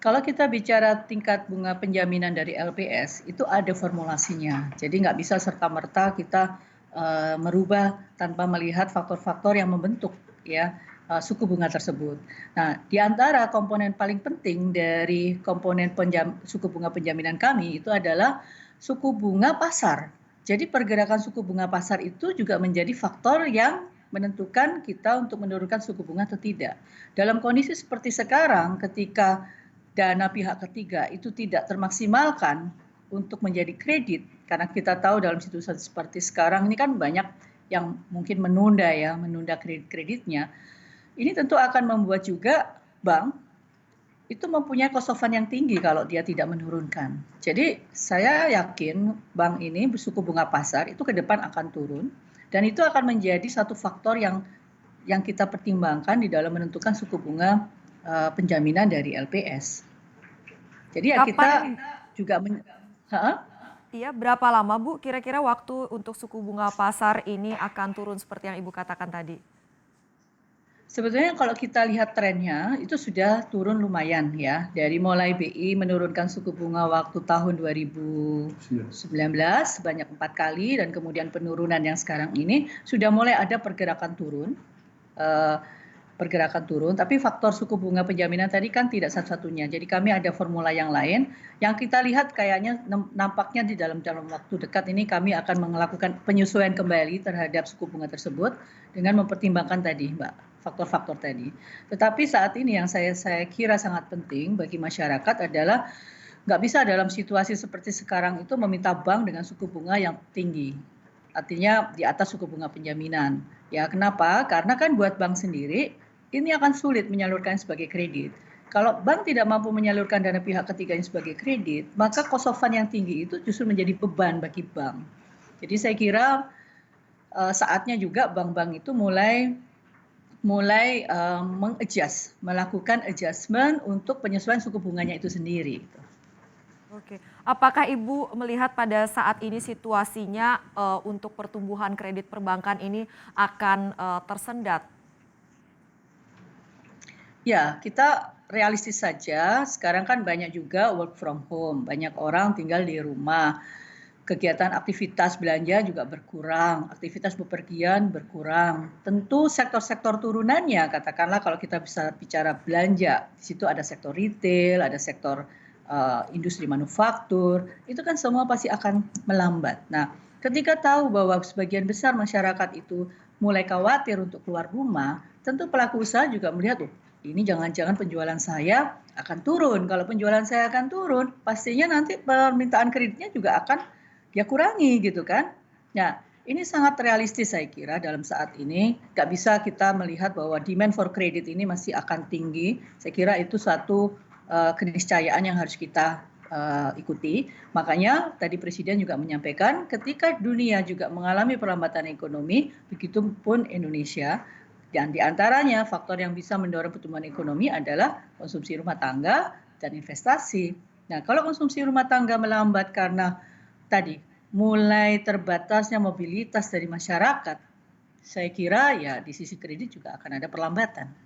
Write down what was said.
Kalau kita bicara tingkat bunga penjaminan dari LPS, itu ada formulasinya. Jadi nggak bisa serta-merta kita merubah tanpa melihat faktor-faktor yang membentuk ya suku bunga tersebut. Nah, di antara komponen paling penting dari komponen suku bunga penjaminan kami itu adalah suku bunga pasar. Jadi pergerakan suku bunga pasar itu juga menjadi faktor yang menentukan kita untuk menurunkan suku bunga atau tidak. Dalam kondisi seperti sekarang, ketika dana pihak ketiga itu tidak termaksimalkan untuk menjadi kredit, karena kita tahu dalam situasi seperti sekarang ini kan banyak yang mungkin menunda kredit-kreditnya, ini tentu akan membuat juga bank itu mempunyai cost of fund yang tinggi kalau dia tidak menurunkan. Jadi saya yakin bank ini bersuku bunga pasar itu ke depan akan turun dan itu akan menjadi satu faktor yang kita pertimbangkan di dalam menentukan suku bunga penjaminan dari LPS. Jadi ya kita Kapan juga iya, berapa lama Bu kira-kira waktu untuk suku bunga pasar ini akan turun seperti yang Ibu katakan tadi? sebetulnya kalau kita lihat trennya itu sudah turun lumayan ya. Dari mulai BI menurunkan suku bunga waktu tahun 2019 sebanyak 4 kali dan kemudian penurunan yang sekarang ini sudah mulai ada pergerakan turun. Eh, pergerakan turun, tapi faktor suku bunga penjaminan tadi kan tidak satu-satunya. Jadi kami ada formula yang lain yang kita lihat kayaknya nampaknya di dalam waktu dekat ini kami akan melakukan penyesuaian kembali terhadap suku bunga tersebut dengan mempertimbangkan tadi, Mbak, faktor-faktor tadi. Tetapi saat ini yang saya kira sangat penting bagi masyarakat adalah nggak bisa dalam situasi seperti sekarang itu meminta bank dengan suku bunga yang tinggi. Artinya di atas suku bunga penjaminan. Ya, kenapa? Karena kan buat bank sendiri ini akan sulit menyalurkan sebagai kredit. Kalau bank tidak mampu menyalurkan dana pihak ketiganya sebagai kredit, maka cost of fund yang tinggi itu justru menjadi beban bagi bank. Jadi saya kira saatnya juga bank-bank itu mulai melakukan adjustment untuk penyesuaian suku bunganya itu sendiri. Oke, apakah Ibu melihat pada saat ini situasinya untuk pertumbuhan kredit perbankan ini akan tersendat? Ya, kita realistis saja. Sekarang kan banyak juga work from home, banyak orang tinggal di rumah. Kegiatan aktivitas belanja juga berkurang, aktivitas bepergian berkurang. Tentu sektor-sektor turunannya, katakanlah kalau kita bisa bicara belanja, di situ ada sektor retail, ada sektor industri manufaktur, itu kan semua pasti akan melambat. Nah, ketika tahu bahwa sebagian besar masyarakat itu mulai khawatir untuk keluar rumah, tentu pelaku usaha juga melihat, ini jangan-jangan penjualan saya akan turun. Kalau penjualan saya akan turun, pastinya nanti permintaan kreditnya juga akan dia kurangi gitu kan. Nah, ini sangat realistis saya kira dalam saat ini. Nggak bisa kita melihat bahwa demand for credit ini masih akan tinggi. Saya kira itu satu keniscayaan yang harus kita ikuti. Makanya tadi Presiden juga menyampaikan ketika dunia juga mengalami perlambatan ekonomi, begitupun Indonesia. Dan diantaranya faktor yang bisa mendorong pertumbuhan ekonomi adalah konsumsi rumah tangga dan investasi. Nah, kalau konsumsi rumah tangga melambat karena tadi mulai terbatasnya mobilitas dari masyarakat, saya kira ya di sisi kredit juga akan ada perlambatan.